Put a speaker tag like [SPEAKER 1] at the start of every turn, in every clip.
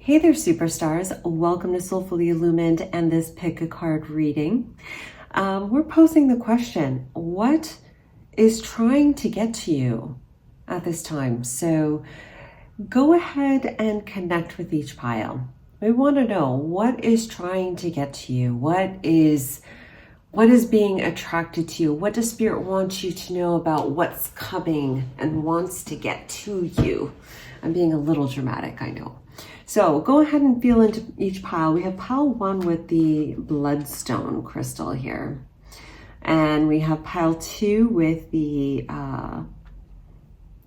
[SPEAKER 1] Hey there, superstars. Welcome to Soulfully Illumined and this pick a card reading. We're posing the question, what is trying to get to you at this time? So go ahead and connect with each pile. We want to know what is trying to get to you. What is being attracted to you? What does Spirit want you to know about what's coming and wants to get to you? I'm being a little dramatic, I know. So go ahead and feel into each pile. We have pile 1 with the bloodstone crystal here. And we have pile 2 with the,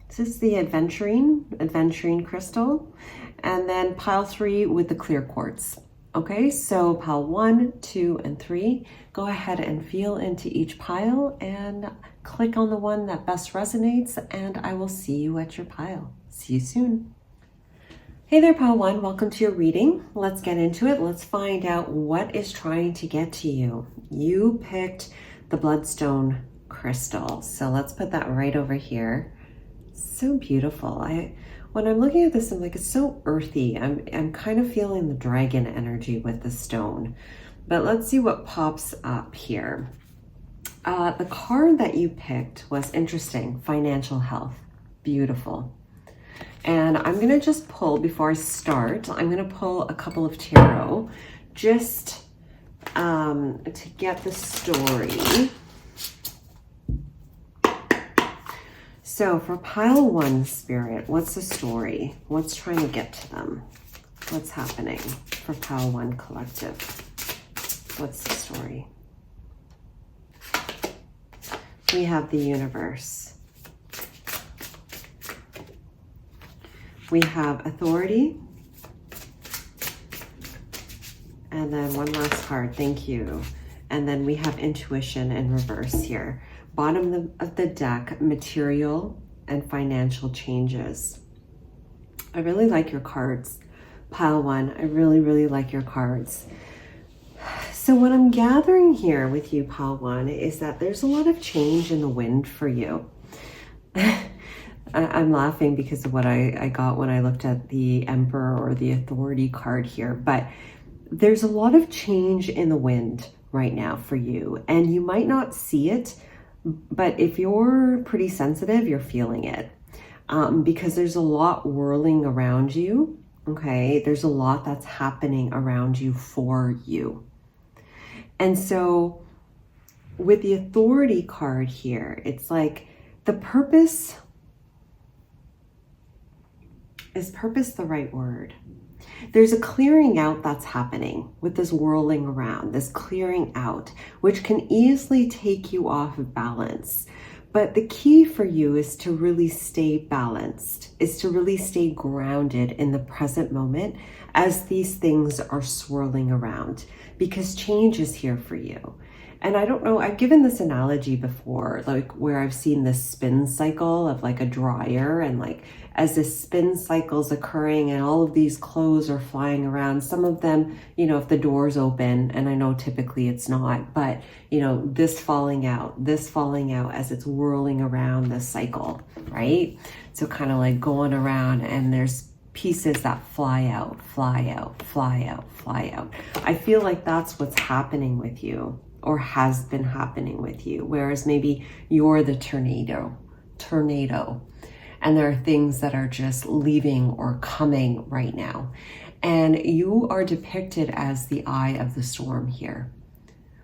[SPEAKER 1] this is the aventurine crystal. And then pile 3 with the clear quartz. Okay, so pile 1, 2, and 3. Go ahead and feel into each pile and click on the one that best resonates, and I will see you at your pile. See you soon. Hey there, pile 1, welcome to your reading. Let's get into it. Let's find out what is trying to get to you. You picked the bloodstone crystal. So let's put that right over here. So beautiful. When I'm looking at this, I'm like, it's so earthy. I'm kind of feeling the dragon energy with the stone. But let's see what pops up here. The card that you picked was interesting. Financial health. Beautiful. And I'm going to just pull, before I start, I'm going to pull a couple of tarot just to get the story. So for pile 1, Spirit, what's the story? What's trying to get to them? What's happening for pile 1 collective? What's the story? We have the universe. We have authority. And then one last card, thank you. And then we have intuition in reverse here. Bottom of the deck, material and financial changes. I really like your cards, pile 1. I really, really like your cards. So what I'm gathering here with you, pile 1, is that there's a lot of change in the wind for you. I'm laughing because of what I got when I looked at the Emperor or the Authority card here, but there's a lot of change in the wind right now for you, and you might not see it, but if you're pretty sensitive, you're feeling it, because there's a lot whirling around you, okay? There's a lot that's happening around you for you. And so with the Authority card here, it's like the purpose... Is purpose the right word? There's a clearing out that's happening with this whirling around, this clearing out, which can easily take you off of balance. But the key for you is to really stay balanced, is to really stay grounded in the present moment as these things are swirling around, because change is here for you. And I don't know, I've given this analogy before, like where I've seen this spin cycle of like a dryer, and like as this spin cycle's occurring and all of these clothes are flying around, some of them, you know, if the door's open, and I know typically it's not, but you know, this falling out as it's whirling around the cycle, right? So kind of like going around, and there's pieces that fly out, fly out, fly out, fly out. I feel like that's what's happening with you, or has been happening with you, whereas maybe you're the tornado, and there are things that are just leaving or coming right now. And you are depicted as the eye of the storm here,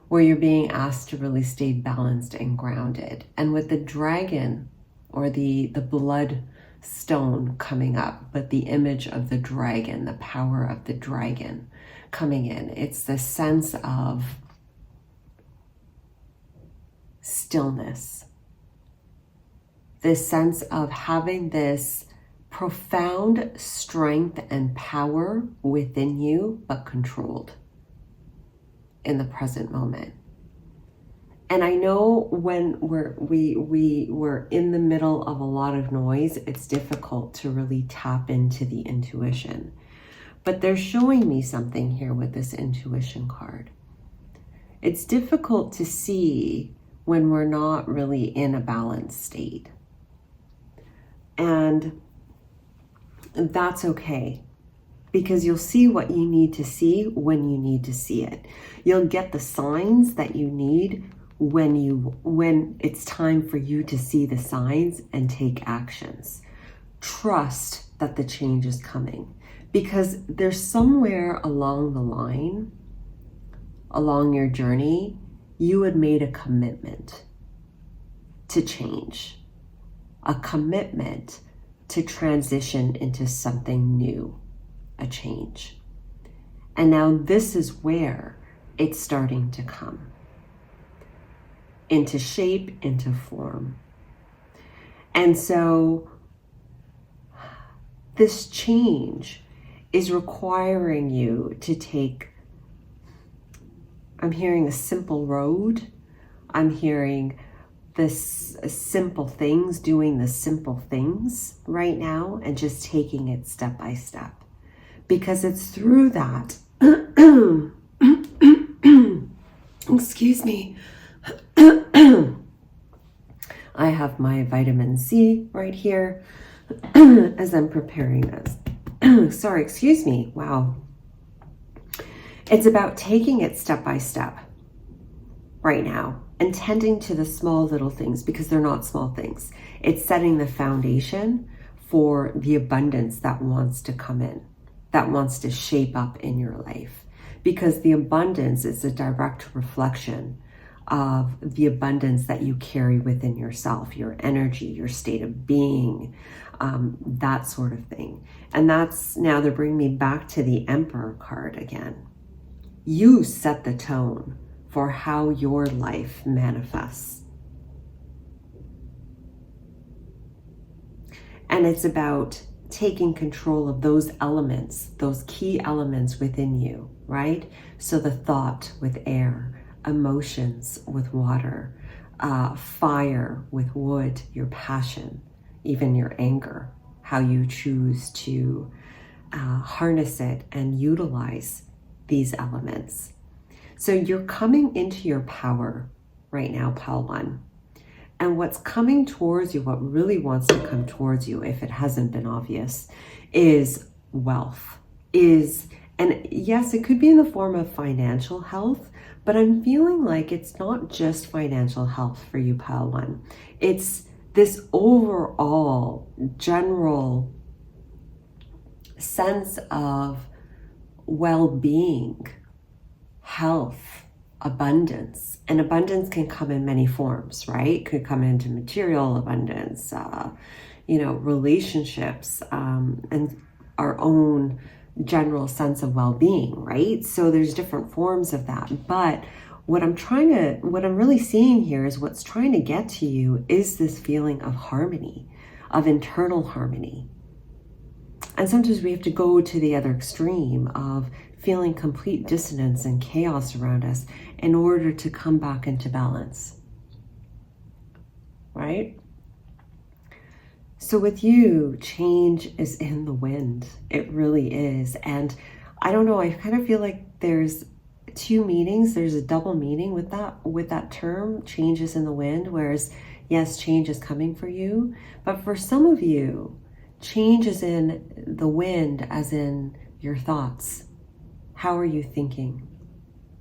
[SPEAKER 1] where you're being asked to really stay balanced and grounded. And with the dragon, or the blood stone coming up, but the image of the dragon, the power of the dragon coming in, it's the sense of stillness, this sense of having this profound strength and power within you, but controlled in the present moment. And I know when we're in the middle of a lot of noise, it's difficult to really tap into the intuition. But they're showing me something here with this intuition card. It's difficult to see when we're not really in a balanced state. And that's okay. because you'll see what you need to see when you need to see it. You'll get the signs that you need when it's time for you to see the signs and take actions. Trust that the change is coming, because there's somewhere along the line, along your journey, you had made a commitment to change, a commitment to transition into something new, a change. And now this is where it's starting to come into shape, into form. And so this change is requiring you to take, I'm hearing a simple road. I'm hearing this simple things, doing the simple things right now and just taking it step by step. Because it's through that, excuse me, I have my vitamin C right here as I'm preparing this. Sorry, excuse me. Wow. It's about taking it step by step right now and tending to the small little things, because they're not small things. It's setting the foundation for the abundance that wants to come in, that wants to shape up in your life. Because the abundance is a direct reflection of the abundance that you carry within yourself, your energy, your state of being, that sort of thing. And that's, now they're bringing me back to the Emperor card again. You set the tone for how your life manifests. And it's about taking control of those elements, those key elements within you, right? So the thought with air, emotions with water, fire with wood, your passion, even your anger, how you choose to harness it and utilize these elements. So you're coming into your power right now, Pile 1. And what's coming towards you, what really wants to come towards you, if it hasn't been obvious, is wealth. And yes, it could be in the form of financial health, but I'm feeling like it's not just financial health for you, Pile 1. It's this overall general sense of well-being, health, abundance. And abundance can come in many forms, right? It could come into material abundance, relationships, and our own general sense of well-being, right? So there's different forms of that. But what I'm really seeing here is what's trying to get to you is this feeling of harmony, of internal harmony. And sometimes we have to go to the other extreme of feeling complete dissonance and chaos around us in order to come back into balance, right? So with you, change is in the wind. It really is. And I don't know, I kind of feel like there's two meanings. There's a double meaning with that term, change is in the wind, whereas yes, change is coming for you. But for some of you, change is in the wind, as in your thoughts. How are you thinking?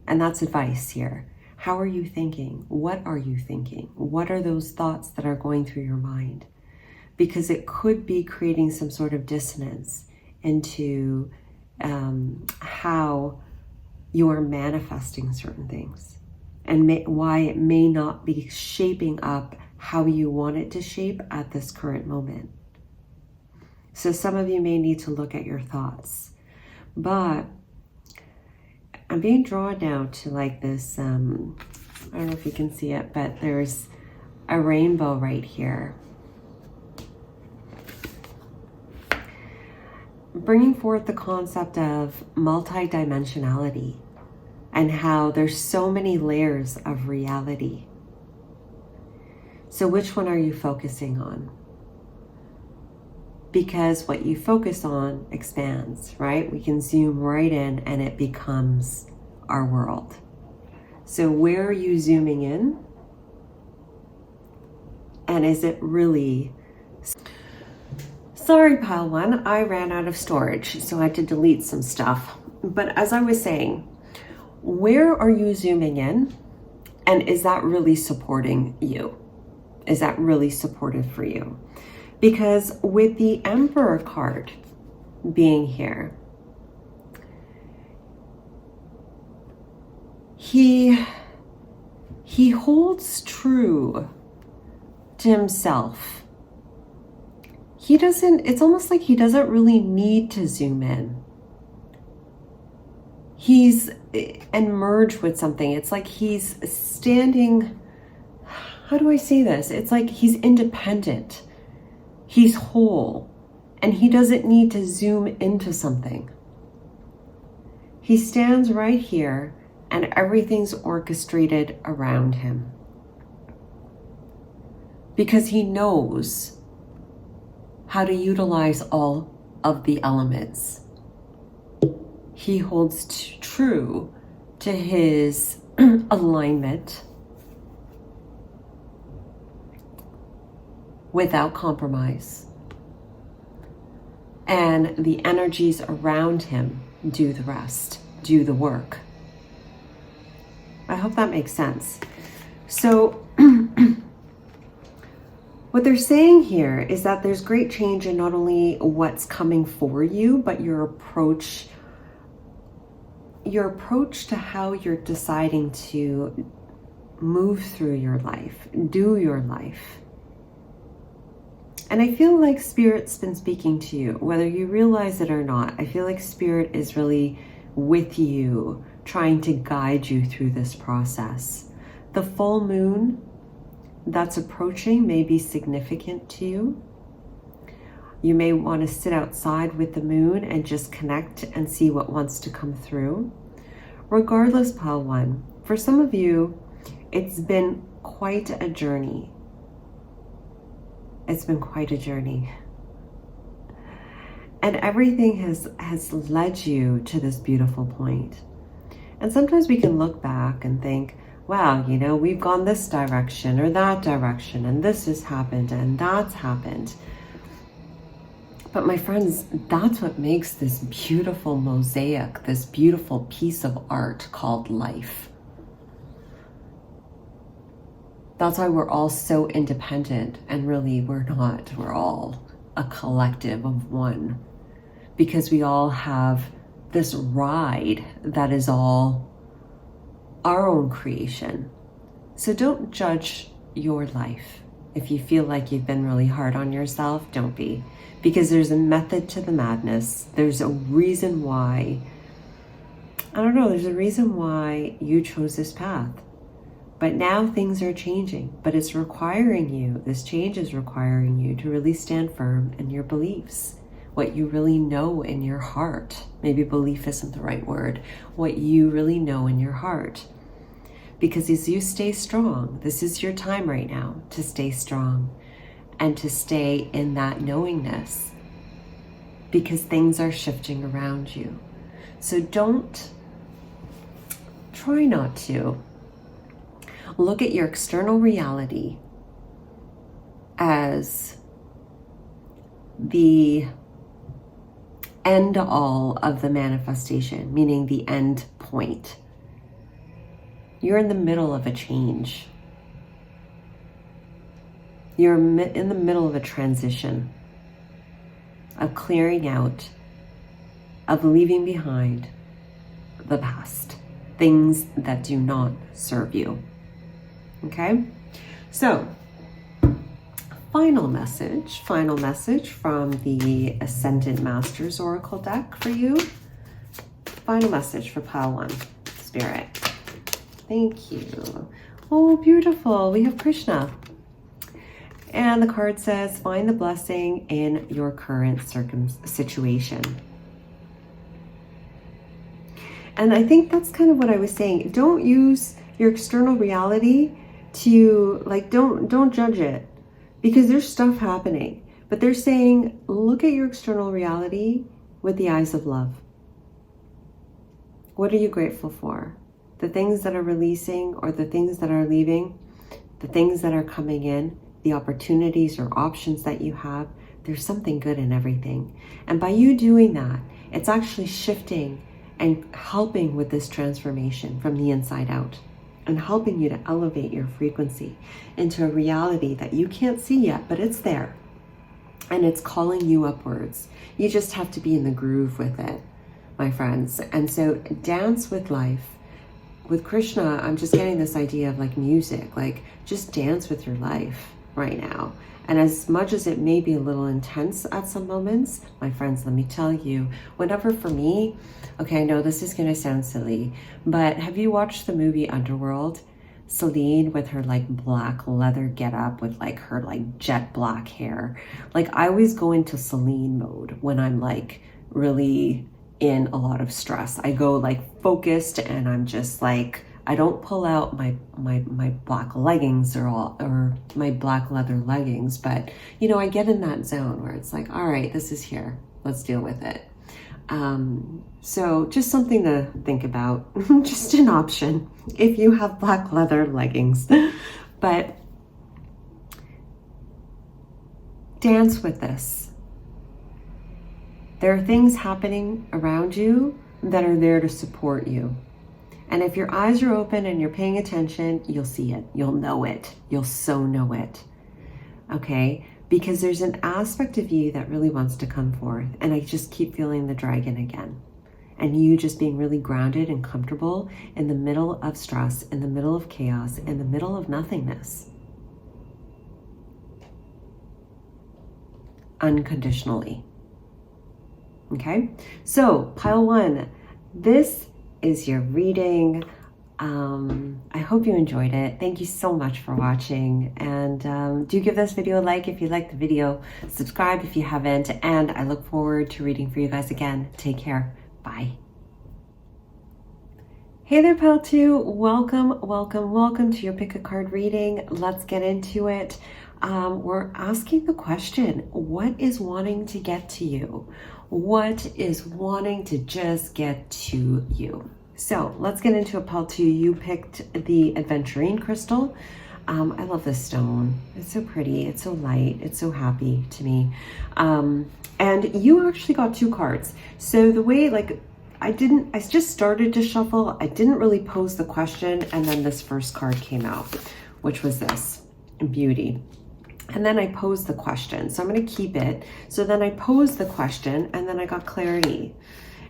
[SPEAKER 1] And that's advice here. How are you thinking? What are you thinking? What are those thoughts that are going through your mind? Because it could be creating some sort of dissonance into how you are manifesting certain things, and why it may not be shaping up how you want it to shape at this current moment. So some of you may need to look at your thoughts. But I'm being drawn now to like this, I don't know if you can see it, but there's a rainbow right here. Bringing forth the concept of multidimensionality and how there's so many layers of reality. So which one are you focusing on? Because what you focus on expands, right? We can zoom right in and it becomes our world. So where are you zooming in? And is it really... Sorry, pile one, I ran out of storage, so I had to delete some stuff. But as I was saying, where are you zooming in? And is that really supporting you? Is that really supportive for you? Because with the Emperor card being here, he holds true to himself. It's almost like he doesn't really need to zoom in. He's and merge with something. It's like he's standing, how do I say this? It's like he's independent. He's whole, and he doesn't need to zoom into something. He stands right here, and everything's orchestrated around him. Because he knows how to utilize all of the elements. He holds true to his alignment without compromise. And the energies around him do the rest, do the work. I hope that makes sense. So what they're saying here is that there's great change in not only what's coming for you, but your approach to how you're deciding to move through your life, do your life. And I feel like Spirit's been speaking to you, whether you realize it or not. I feel like Spirit is really with you, trying to guide you through this process. The full moon that's approaching may be significant to you. You may want to sit outside with the moon and just connect and see what wants to come through. Regardless, pile one, for some of you, it's been quite a journey. It's been quite a journey. And everything has led you to this beautiful point. And sometimes we can look back and think, wow, you know, we've gone this direction or that direction, and this has happened and that's happened. But my friends, that's what makes this beautiful mosaic, this beautiful piece of art called life. That's why we're all so independent, and really we're not. We're all a collective of one, because we all have this ride that is all our own creation. So don't judge your life. If you feel like you've been really hard on yourself, don't be. Because there's a method to the madness. There's a reason why, there's a reason why you chose this path. But now things are changing, but it's requiring you, this change is requiring you to really stand firm in your beliefs, what you really know in your heart. Maybe belief isn't the right word, what you really know in your heart. Because as you stay strong, this is your time right now to stay strong and to stay in that knowingness, because things are shifting around you. So try not to look at your external reality as the end all of the manifestation, meaning the end point. You're in the middle of a change. You're in the middle of a transition, of clearing out, of leaving behind the past, things that do not serve you. Okay? So, final message from the Ascendant Masters Oracle deck for you. Final message for pile one, Spirit. Thank you. Oh, beautiful. We have Krishna. And the card says, find the blessing in your current situation. And I think that's kind of what I was saying. Don't use your external reality to, don't judge it, because there's stuff happening. But they're saying, look at your external reality with the eyes of love. What are you grateful for? The things that are releasing, or the things that are leaving, the things that are coming in, the opportunities or options that you have, there's something good in everything. And by you doing that, it's actually shifting and helping with this transformation from the inside out, and helping you to elevate your frequency into a reality that you can't see yet, but it's there. And it's calling you upwards. You just have to be in the groove with it, my friends. And so dance with life. With Krishna, I'm just getting this idea of like music, like just dance with your life right now. And as much as it may be a little intense at some moments, my friends, let me tell you, whenever for me, okay, I know this is going to sound silly, but have you watched the movie Underworld? Celine with her like black leather getup with like her like jet black hair. Like I always go into Celine mode when I'm like really in a lot of stress. I go like focused, and I'm just like, I don't pull out my black leggings or my black leather leggings, but you know, I get in that zone where it's like, all right, this is here, let's deal with it. So just something to think about, just an option if you have black leather leggings. But dance with this. There are things happening around you that are there to support you. And if your eyes are open and you're paying attention, you'll see it. You'll know it. You'll so know it. Okay? Because there's an aspect of you that really wants to come forth. And I just keep feeling the dragon again. And you just being really grounded and comfortable in the middle of stress, in the middle of chaos, in the middle of nothingness. Unconditionally. Okay? So, pile one. This is your reading. I hope you enjoyed it. Thank you so much for watching, and do give this video a like if you liked the video, subscribe if you haven't, and I look forward to reading for you guys again. Take care. Bye. Hey there, pal 2. Welcome to your pick a card reading. Let's get into it. We're asking the question, what is wanting to get to you? What is wanting to just get to you? So let's get into it, pal 2. You picked the Adventurine crystal. I love this stone. It's so pretty. It's so light. It's so happy to me. And you actually got 2 cards. So the way, like, I just started to shuffle. I didn't really pose the question. And then this first card came out, which was this, Beauty. And then I posed the question. So I'm going to keep it. So then I posed the question, and then I got clarity.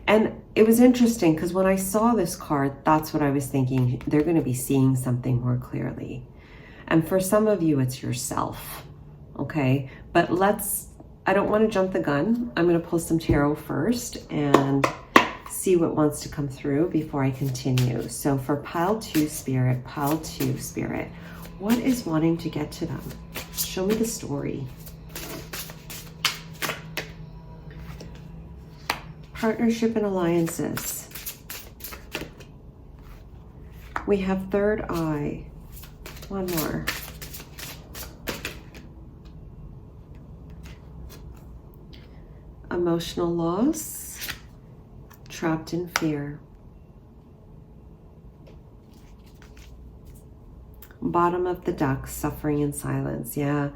[SPEAKER 1] And it was interesting because when I saw this card, that's what I was thinking. They're going to be seeing something more clearly. And for some of you, it's yourself. Okay. But I don't want to jump the gun. I'm going to pull some tarot first and see what wants to come through before I continue. So for pile 2 spirit, what is wanting to get to them? Show me the story. Partnership and alliances. We have third eye. One more. Emotional loss. Trapped in fear. Bottom of the duck, suffering in silence. Yeah.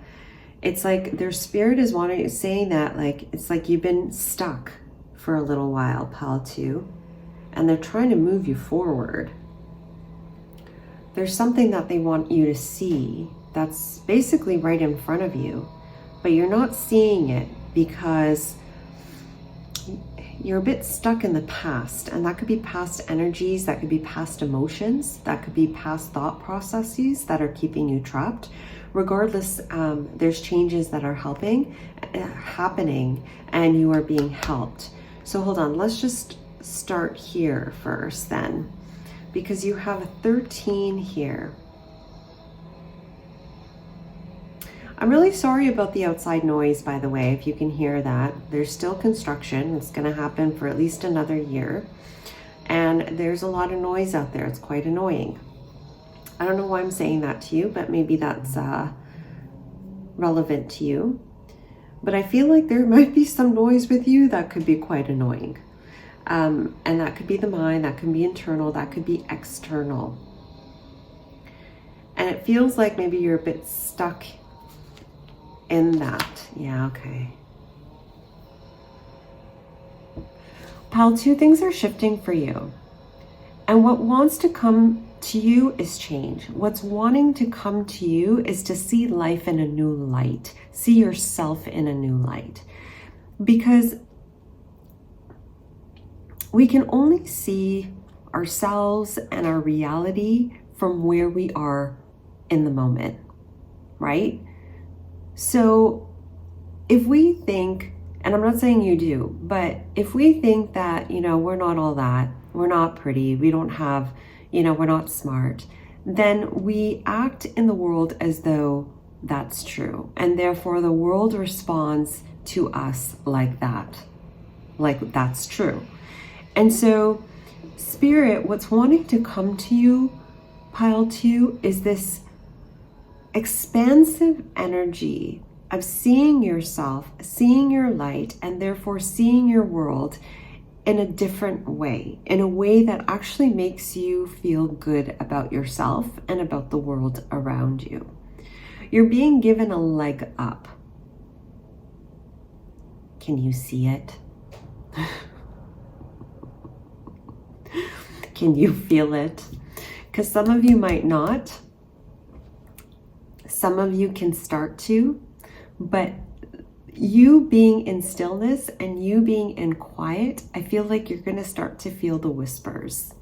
[SPEAKER 1] It's like their spirit is saying that, like, it's like you've been stuck for a little while, pal 2, and they're trying to move you forward. There's something that they want you to see that's basically right in front of you, but you're not seeing it because you're a bit stuck in the past, and that could be past energies, that could be past emotions, that could be past thought processes that are keeping you trapped. Regardless, there's changes that are happening, and you are being helped. So hold on, let's just start here first then, because you have a 13 here. I'm really sorry about the outside noise, by the way, if you can hear that. There's still construction. It's going to happen for at least another year. And there's a lot of noise out there. It's quite annoying. I don't know why I'm saying that to you, but maybe that's relevant to you. But I feel like there might be some noise with you that could be quite annoying. And that could be the mind, that could be internal, that could be external. And it feels like maybe you're a bit stuck in that. Yeah, okay. Pile 2, things are shifting for you. And what wants to come to you is change. What's wanting to come to you is to see life in a new light. See yourself in a new light. Because we can only see ourselves and our reality from where we are in the moment, right? So if we think, and I'm not saying you do, but if we think that, we're not all that, we're not pretty, we don't have, we're not smart, then we act in the world as though that's true. And therefore the world responds to us like that, like that's true. And so Spirit, what's wanting to come to you, Pile 2, is this expansive energy of seeing yourself, seeing your light, and therefore seeing your world in a different way, in a way that actually makes you feel good about yourself and about the world around you. You're being given a leg up. Can you see it? Can you feel it? Because some of you might not. Some of you can start to, but you being in stillness and you being in quiet, I feel like you're going to start to feel the whispers.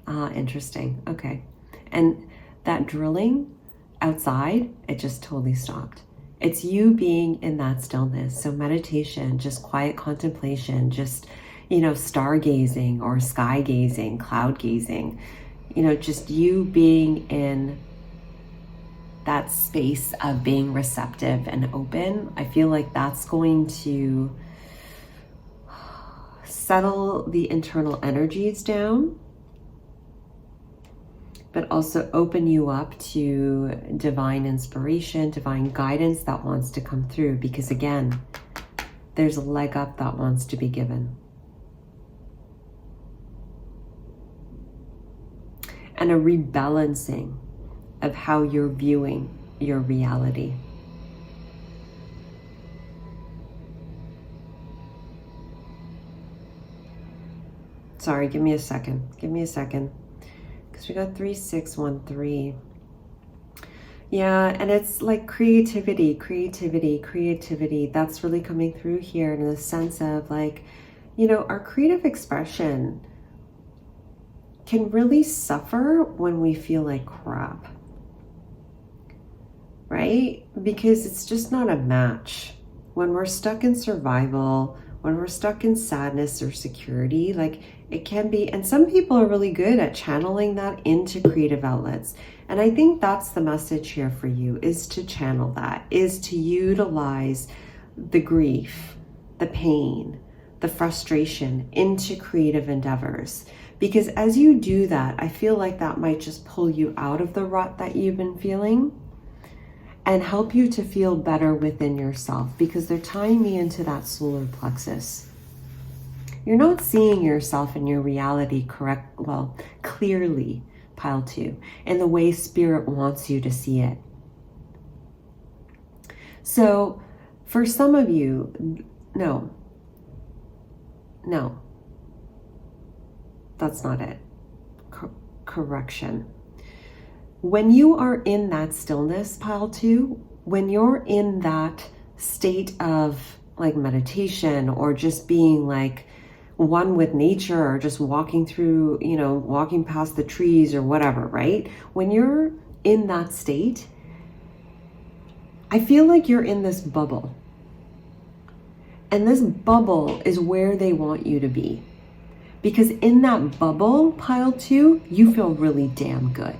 [SPEAKER 1] Interesting. Okay. And that drilling outside, it just totally stopped. It's you being in that stillness. So meditation, just quiet contemplation, just, stargazing or sky gazing, cloud gazing, just you being in that space of being receptive and open. I feel like that's going to settle the internal energies down, but also open you up to divine inspiration, divine guidance that wants to come through. Because again, there's a leg up that wants to be given. And a rebalancing of how you're viewing your reality. Sorry, give me a second. Because we got 3613. Yeah, and it's like creativity. That's really coming through here in the sense of like, our creative expression can really suffer when we feel like crap. Right? Because it's just not a match. When we're stuck in survival, when we're stuck in sadness or security, like it can be, and some people are really good at channeling that into creative outlets. And I think that's the message here for you, is to channel that, is to utilize the grief, the pain, the frustration into creative endeavors. Because as you do that, I feel like that might just pull you out of the rut that you've been feeling and help you to feel better within yourself, because they're tying me into that solar plexus. You're not seeing yourself in your reality clearly, Pile 2, in the way Spirit wants you to see it. So for some of you, no, that's not it. Correction. When you are in that stillness, Pile 2, when you're in that state of like meditation or just being like one with nature or just walking through, walking past the trees or whatever, right? When you're in that state, I feel like you're in this bubble. And this bubble is where they want you to be. Because in that bubble, Pile 2, you feel really damn good.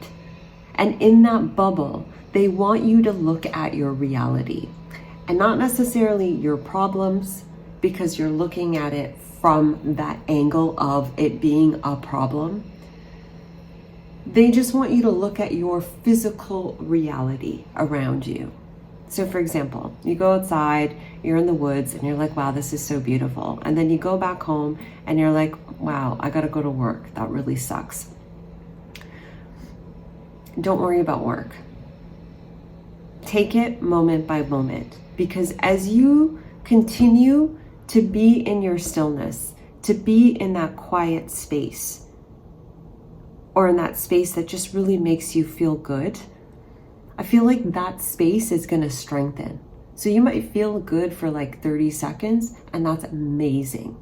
[SPEAKER 1] And in that bubble, they want you to look at your reality and not necessarily your problems, because you're looking at it from that angle of it being a problem. They just want you to look at your physical reality around you. So for example, you go outside, you're in the woods and you're like, wow, this is so beautiful. And then you go back home and you're like, wow, I gotta go to work. That really sucks. Don't worry about work. Take it moment by moment, because as you continue to be in your stillness, to to be in that quiet space, or in that space that just really makes you feel good, I feel like that space is going to strengthen. So you might feel good for like 30 seconds, and that's amazing.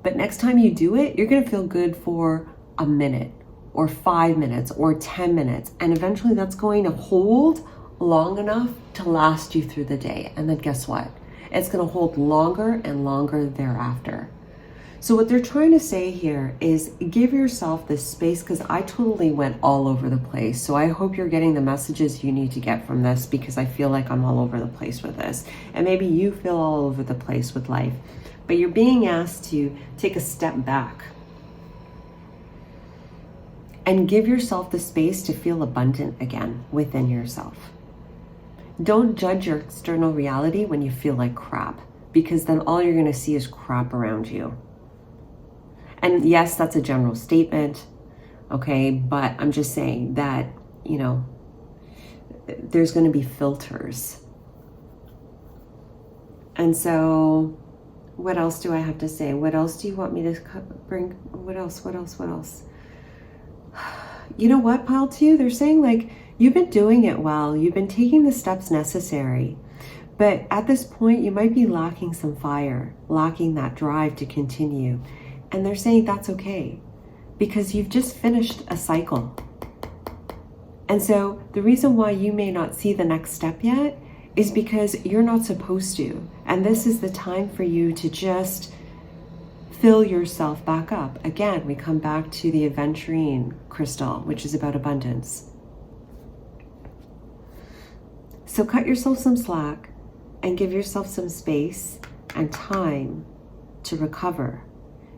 [SPEAKER 1] But next time you do it, you're going to feel good for a minute or 5 minutes or 10 minutes. And eventually that's going to hold long enough to last you through the day. And then guess what? It's going to hold longer and longer thereafter. So what they're trying to say here is give yourself this space, because I totally went all over the place. So I hope you're getting the messages you need to get from this, because I feel like I'm all over the place with this. And maybe you feel all over the place with life, but you're being asked to take a step back and give yourself the space to feel abundant again within yourself. Don't judge your external reality when you feel like crap, because then all you're going to see is crap around you. And yes, that's a general statement, okay? But I'm just saying that, you know, there's going to be filters. And so what else do I have to say? What else do you want me to bring? What else? You know what, pile 2? They're saying like, you've been doing it well. You've been taking the steps necessary. But at this point, you might be lacking some fire, lacking that drive to continue. And they're saying that's okay, because you've just finished a cycle. And so the reason why you may not see the next step yet is because you're not supposed to. And this is the time for you to just fill yourself back up. Again, we come back to the aventurine crystal, which is about abundance. So cut yourself some slack and give yourself some space and time to recover.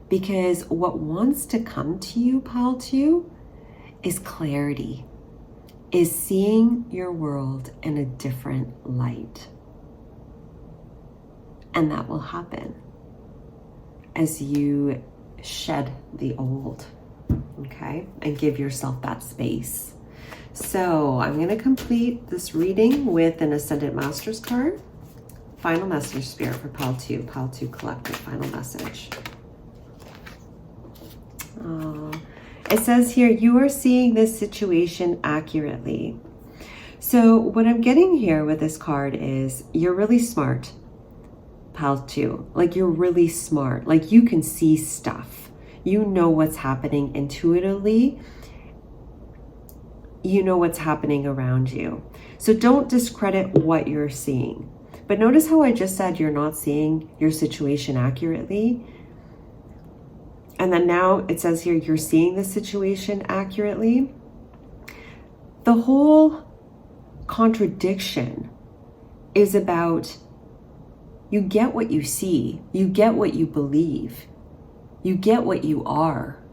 [SPEAKER 1] Because what wants to come to you, pile 2, is clarity, is seeing your world in a different light. And that will happen as you shed the old, okay? And give yourself that space. So I'm going to complete this reading with an Ascendant Masters card. Final message, Spirit, for pile 2. Pile 2 Collective, final message. It says here, you are seeing this situation accurately. So what I'm getting here with this card is you're really smart, pile 2. Like, you're really smart. Like, you can see stuff. You know what's happening intuitively. You know what's happening around you. So don't discredit what you're seeing. But notice how I just said you're not seeing your situation accurately. And then now it says here, you're seeing the situation accurately. The whole contradiction is about you get what you see, you get what you believe, you get what you are.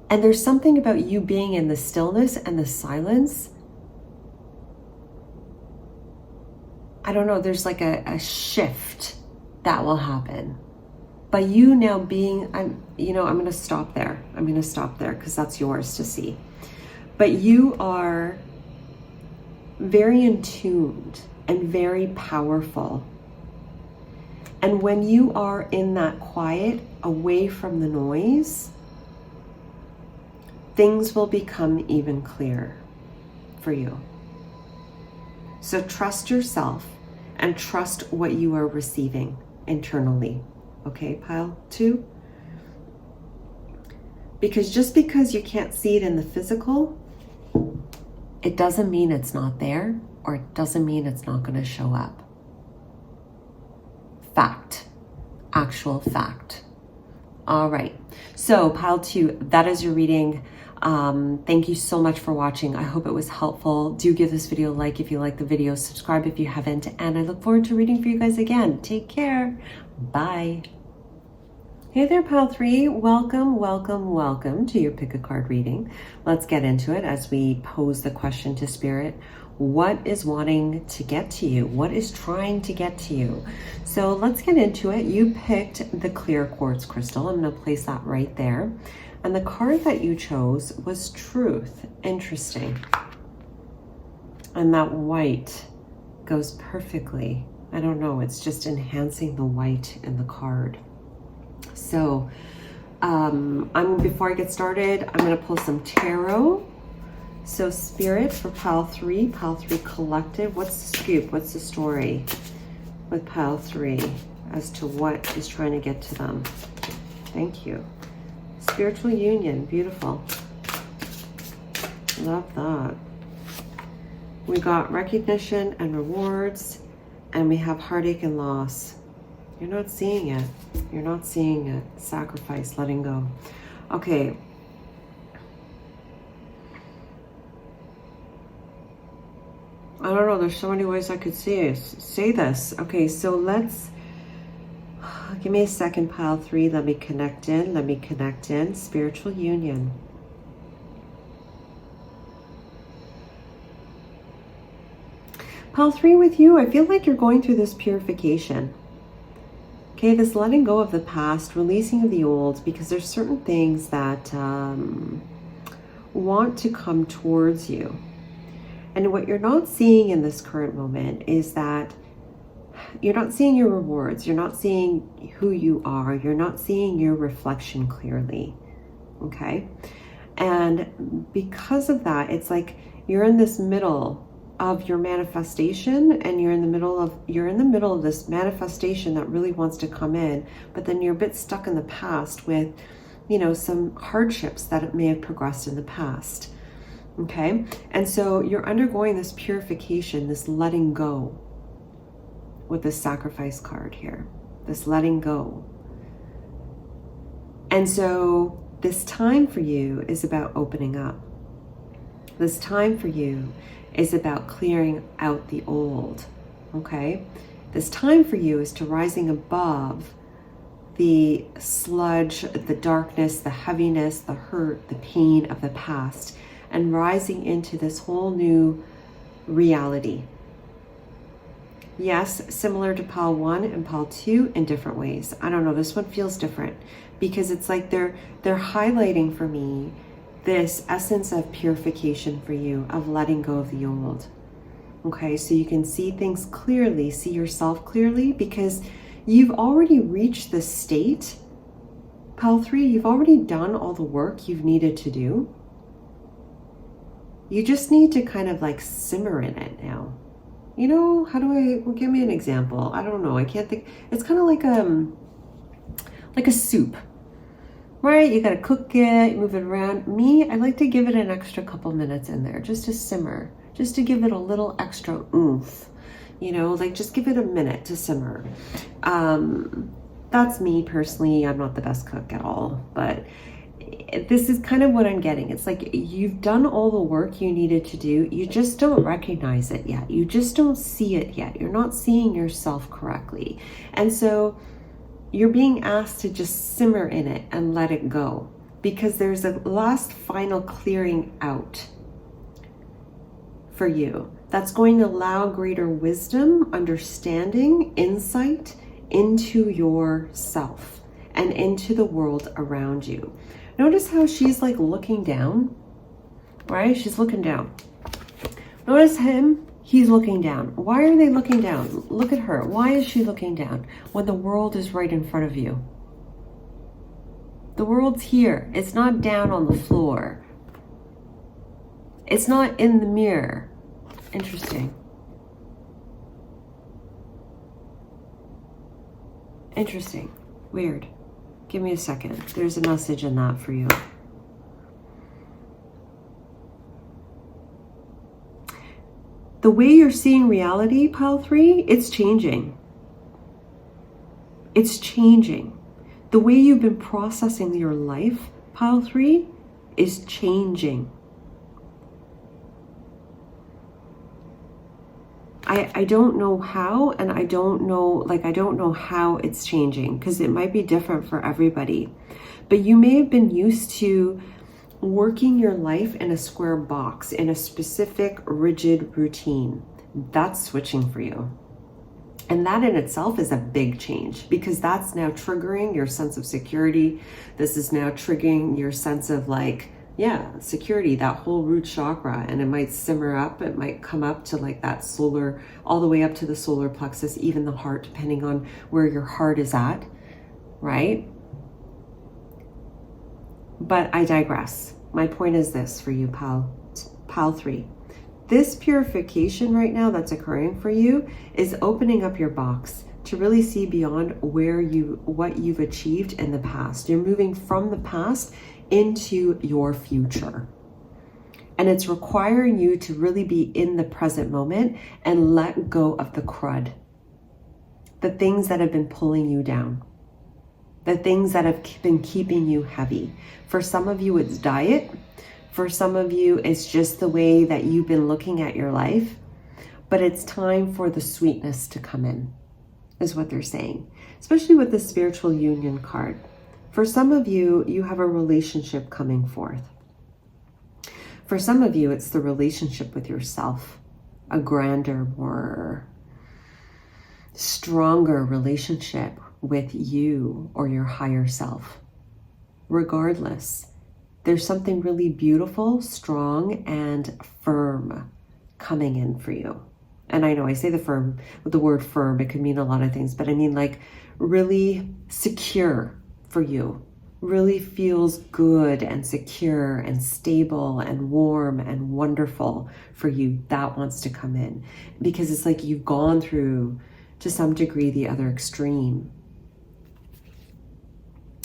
[SPEAKER 1] And there's something about you being in the stillness and the silence. I don't know, there's like a shift that will happen. By you now being, I'm going to stop there. I'm going to stop there because that's yours to see. But you are very in tuned and very powerful. And when you are in that quiet, away from the noise, things will become even clearer for you. So trust yourself and trust what you are receiving internally. Okay, pile 2? Because just because you can't see it in the physical, it doesn't mean it's not there, or it doesn't mean it's not going to show up. Fact. Actual fact. All right. So pile 2, that is your reading. Thank you so much for watching. I hope it was helpful. Do give this video a like if you like the video, subscribe if you haven't, and I look forward to reading for you guys again. Take care. Bye. Hey there, pile 3. Welcome to your pick a card reading. Let's get into it as we pose the question to Spirit. What is wanting to get to you? What is trying to get to you? So let's get into it. You picked the clear quartz crystal. I'm going to place that right there. And the card that you chose was Truth. Interesting. And that white goes perfectly I don't know, it's just enhancing the white in the card. So before I get started, I'm going to pull some tarot. So Spirit for pile 3 collective. What's the scoop? What's the story with pile 3 as to what is trying to get to them? Thank you. Spiritual union, beautiful. Love that. We got recognition and rewards, and we have heartache and loss. You're not seeing it. You're not seeing it. Sacrifice, letting go. Okay. I don't know. There's so many ways I could say this. Okay, so let's... Give me a second, pile 3. Let me connect in. Let me connect in. Spiritual union. Pile 3 with you, I feel like you're going through this purification. Okay, this letting go of the past, releasing of the old, because there's certain things that want to come towards you. And what you're not seeing in this current moment is that you're not seeing your rewards. You're not seeing who you are. You're not seeing your reflection clearly. Okay? And because of that, it's like you're in this middle of your manifestation, and you're in the middle of this manifestation that really wants to come in, but then you're a bit stuck in the past with, you know, some hardships that it may have progressed in the past. Okay? And so you're undergoing this purification, this letting go with this sacrifice card here, this letting go. And so this time for you is about opening up. This time for you is about clearing out the old, okay? This time for you is to rising above the sludge, the darkness, the heaviness, the hurt, the pain of the past, and rising into this whole new reality. Yes, similar to pile 1 and pile 2 in different ways. I don't know, this one feels different because it's like they're highlighting for me this essence of purification for you, of letting go of the old. Okay, so you can see things clearly, see yourself clearly, because you've already reached the state, pile 3, you've already done all the work you've needed to do. You just need to kind of like simmer in it now. You know, well, give me an example. I don't know, I can't think. It's kind of like a soup. Right, you gotta cook it, move it around. Me, I like to give it an extra couple minutes in there, just to simmer, just to give it a little extra oomph. You know, like just give it a minute to simmer. That's me personally. I'm not the best cook at all, but this is kind of what I'm getting. It's like you've done all the work you needed to do. You just don't recognize it yet. You just don't see it yet. You're not seeing yourself correctly. And so you're being asked to just simmer in it and let it go, because there's a last final clearing out for you that's going to allow greater wisdom, understanding, insight into yourself and into the world around you. Notice how she's like looking down, right? She's looking down. Notice him. He's looking down. Why are they looking down? Look at her. Why is she looking down when the world is right in front of you? The world's here. It's not down on the floor. It's not in the mirror. Interesting. Interesting. Weird. Give me a second. There's a message in that for you. The way you're seeing reality, pile 3, it's changing. It's changing. The way you've been processing your life, pile 3, is changing. I don't know how, and I don't know how it's changing, because it might be different for everybody. But you may have been used to working your life in a square box, in a specific rigid routine. That's switching for you. And that in itself is a big change, because that's now triggering your sense of security. This is now triggering your sense of like Yeah, security, that whole root chakra, and it might simmer up, it might come up to like that solar, all the way up to the solar plexus, even the heart, depending on where your heart is at, right? But I digress. My point is this for you, pal 3. This purification right now that's occurring for you is opening up your box to really see beyond what you've achieved in the past. You're moving from the past into your future. And it's requiring you to really be in the present moment and let go of the crud. The things that have been pulling you down. The things that have been keeping you heavy. For some of you, it's diet. For some of you, it's just the way that you've been looking at your life. But it's time for the sweetness to come in, is what they're saying. Especially with the spiritual union card. For some of you, you have a relationship coming forth. For some of you, it's the relationship with yourself. A grander, more stronger relationship with you or your higher self. Regardless, there's something really beautiful, strong, and firm coming in for you. And I know I say with the word firm, it could mean a lot of things, but I mean like really secure for you. Really feels good and secure and stable and warm and wonderful for you. That wants to come in because it's like you've gone through, to some degree, the other extreme.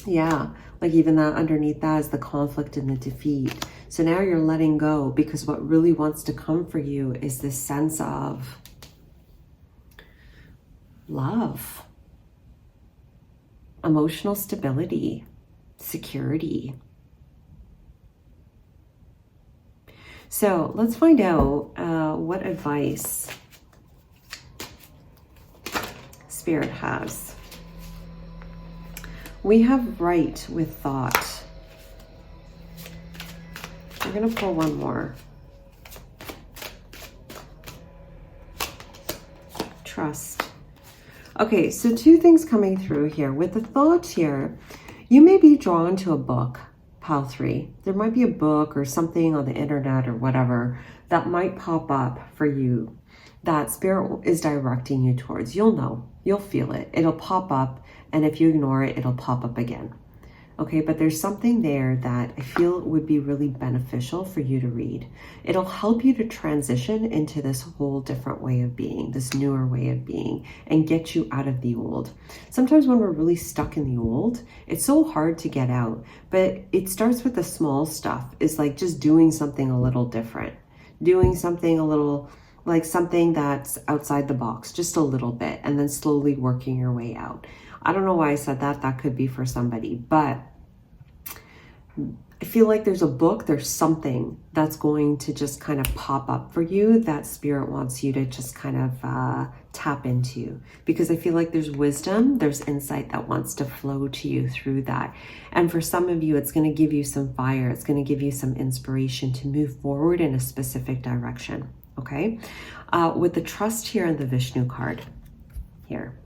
[SPEAKER 1] Yeah, like even that underneath that is the conflict and the defeat. So now you're letting go because what really wants to come for you is this sense of love, emotional stability, security. So let's find out what advice Spirit has. We have right with thought. We're going to pull one more. Trust. Okay, so 2 things coming through here. With the thought here, you may be drawn to a book, pal 3. There might be a book or something on the internet or whatever that might pop up for you that Spirit is directing you towards. You'll know. You'll feel it. It'll pop up, and if you ignore it, it'll pop up again. Okay, but there's something there that I feel would be really beneficial for you to read. It'll help you to transition into this whole different way of being, this newer way of being, and get you out of the old. Sometimes when we're really stuck in the old, it's so hard to get out, but it starts with the small stuff. It's like just doing something a little different, doing something a little, like something that's outside the box, just a little bit, and then slowly working your way out. I don't know why I said that. That could be for somebody, but I feel like there's a book, there's something that's going to just kind of pop up for you that Spirit wants you to just kind of tap into, because I feel like there's wisdom, there's insight that wants to flow to you through that. And for some of you, it's going to give you some fire. It's going to give you some inspiration to move forward in a specific direction. Okay. With the trust here and the Vishnu card here.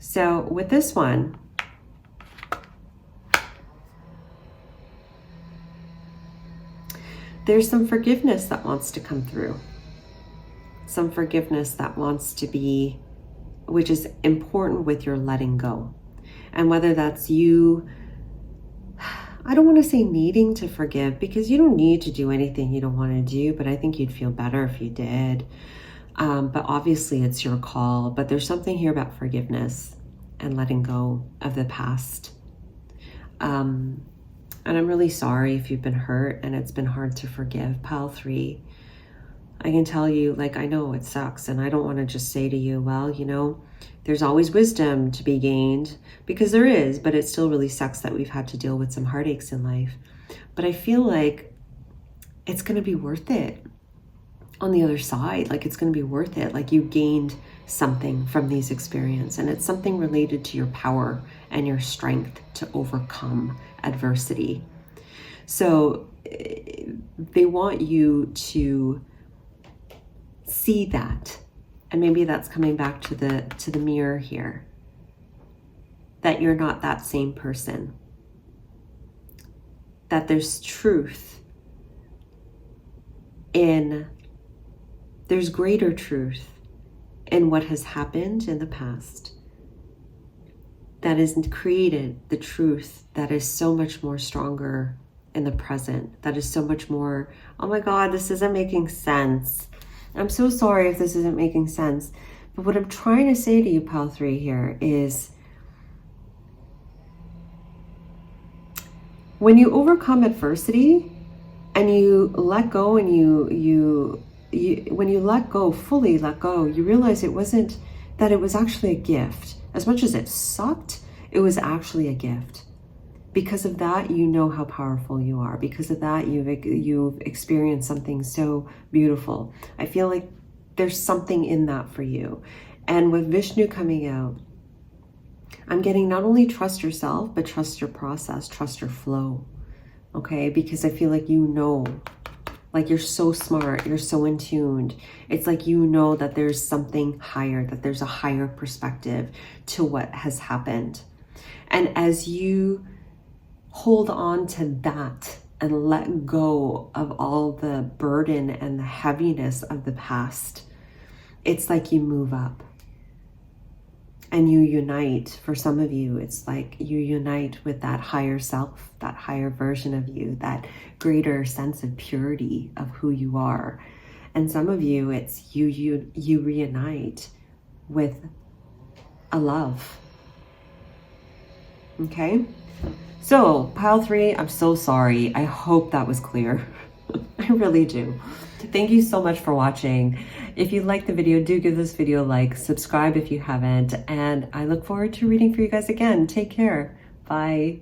[SPEAKER 1] So with this one, there's some forgiveness that wants to come through. Some forgiveness that wants to be, which is important with your letting go. And whether that's you, I don't want to say needing to forgive, because you don't need to do anything you don't want to do, but I think you'd feel better if you did. But obviously it's your call. But there's something here about forgiveness and letting go of the past. And I'm really sorry if you've been hurt and it's been hard to forgive, pal 3. I can tell you, like, I know it sucks, and I don't want to just say to you, well, you know, there's always wisdom to be gained, because there is, but it still really sucks that we've had to deal with some heartaches in life. But I feel like it's going to be worth it on the other side. Like, it's going to be worth it. Like, you gained something from these experiences, and it's something related to your power and your strength to overcome adversity. So they want you to see that, and maybe that's coming back to the mirror here, that you're not that same person, that there's truth there's greater truth in what has happened in the past that has created the truth that is so much more stronger in the present, that is so much more, oh my God, this isn't making sense. I'm so sorry if this isn't making sense. But what I'm trying to say to you, Pile 3 here, is when you overcome adversity and you let go and when you let go, fully let go, you realize it wasn't, that it was actually a gift. As much as it sucked, it was actually a gift. Because of that, you know how powerful you are. Because of that, you've experienced something so beautiful. I feel like there's something in that for you. And with Vishnu coming out, I'm getting not only trust yourself, but trust your process, trust your flow. Okay? Because I feel like you know, like you're so smart, you're so in tuned. It's like you know that there's something higher, that there's a higher perspective to what has happened. And as you hold on to that and let go of all the burden and the heaviness of the past, it's like you move up and you unite. For some of you, it's like you unite with that higher self, that higher version of you, that greater sense of purity of who you are. And some of you, it's you reunite with a love. Okay? So, Pile 3, I'm so sorry. I hope that was clear. I really do. Thank you so much for watching. If you liked the video, do give this video a like, subscribe if you haven't, and I look forward to reading for you guys again. Take care. Bye.